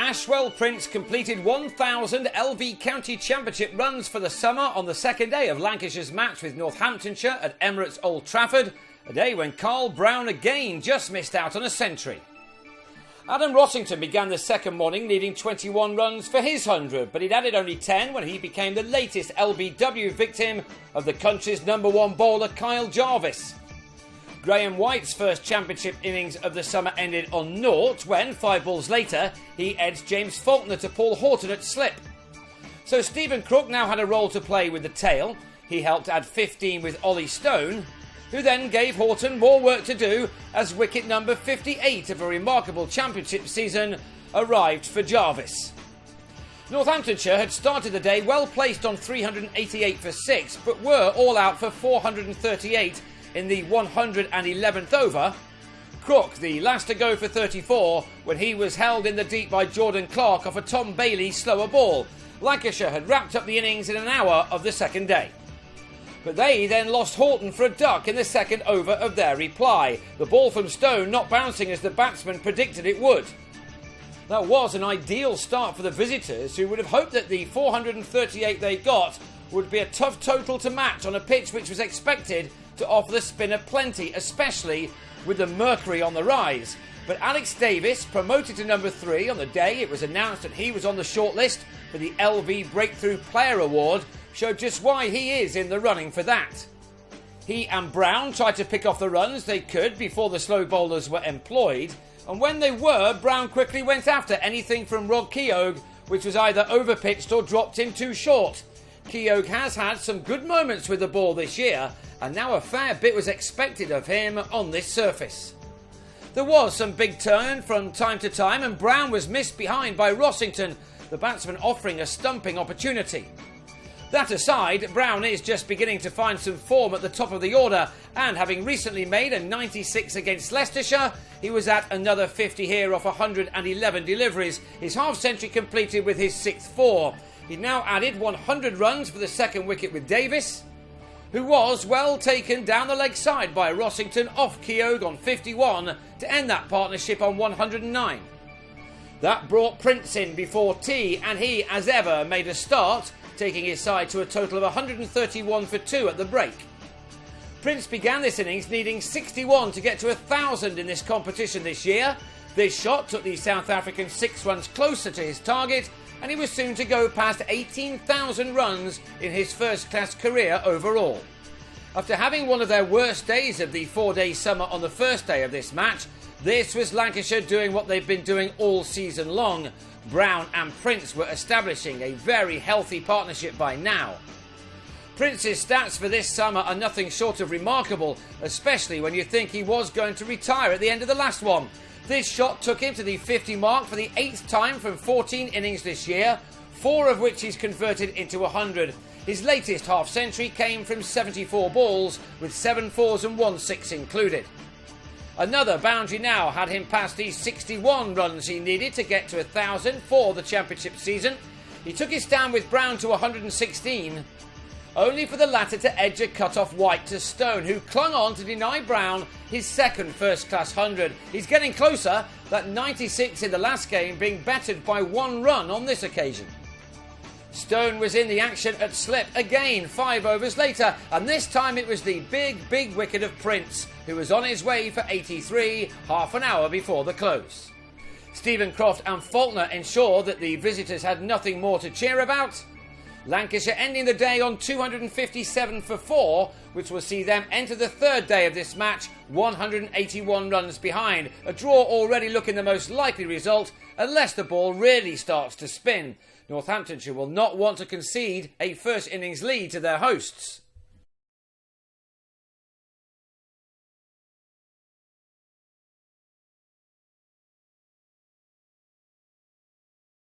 Ashwell Prince completed 1,000 LV County Championship runs for the summer on the second day of Lancashire's match with Northamptonshire at Emirates Old Trafford, a day when Karl Brown again just missed out on a century. Adam Rossington began the second morning needing 21 runs for his 100, but he'd added only 10 when he became the latest LBW victim of the country's number one bowler Kyle Jarvis. Graham White's first championship innings of the summer ended on 0 when, 5 balls later, he edged James Faulkner to Paul Horton at slip. So Stephen Crook now had a role to play with the tail. He helped add 15 with Ollie Stone, who then gave Horton more work to do as wicket number 58 of a remarkable championship season arrived for Jarvis. Northamptonshire had started the day well placed on 388 for 6, but were all out for 438 in the 111th over. Crook, the last to go for 34, when he was held in the deep by Jordan Clark off a Tom Bailey slower ball. Lancashire had wrapped up the innings in an hour of the second day. But they then lost Horton for a duck in the second over of their reply, the ball from Stone not bouncing as the batsman predicted it would. That was an ideal start for the visitors, who would have hoped that the 438 they got would be a tough total to match on a pitch which was expected to offer the spinner plenty, especially with the mercury on the rise. But Alex Davis, promoted to number 3 on the day it was announced that he was on the shortlist for the LV Breakthrough Player Award, showed just why he is in the running for that. He and Brown tried to pick off the runs they could before the slow bowlers were employed, and when they were, Brown quickly went after anything from Rod Keogh, which was either overpitched or dropped in too short. Keogh has had some good moments with the ball this year, and now a fair bit was expected of him on this surface. There was some big turn from time to time, and Brown was missed behind by Rossington, the batsman offering a stumping opportunity. That aside, Brown is just beginning to find some form at the top of the order, and having recently made a 96 against Leicestershire, he was at another 50 here off 111 deliveries, his half-century completed with his 6th 4. He'd now added 100 runs for the second wicket with Davis, who was well taken down the leg side by Rossington off Keogh on 51 to end that partnership on 109. That brought Prince in before tea, and he, as ever, made a start, taking his side to a total of 131 for 2 at the break. Prince began this innings needing 61 to get to 1,000 in this competition this year. This shot took the South African 6 runs closer to his target, and he was soon to go past 18,000 runs in his first-class career overall. After having one of their worst days of the 4-day summer on the first day of this match, this was Lancashire doing what they've been doing all season long. Brown and Prince were establishing a very healthy partnership by now. Prince's stats for this summer are nothing short of remarkable, especially when you think he was going to retire at the end of the last one. This shot took him to the 50 mark for the 8th time from 14 innings this year, 4 of which he's converted into 100. His latest half-century came from 74 balls, with 7 4s and 1 6 included. Another boundary now had him past the 61 runs he needed to get to 1,000 for the championship season. He took his stand with Brown to 116, only for the latter to edge a cut-off White to Stone, who clung on to deny Brown his second first-class 100. He's getting closer, that 96 in the last game being bettered by 1 run on this occasion. Stone was in the action at slip again 5 overs later, and this time it was the big wicket of Prince, who was on his way for 83 half an hour before the close. Stephen Croft and Faulkner ensured that the visitors had nothing more to cheer about. Lancashire ending the day on 257 for 4, which will see them enter the third day of this match 181 runs behind, a draw already looking the most likely result unless the ball really starts to spin. Northamptonshire will not want to concede a first innings lead to their hosts.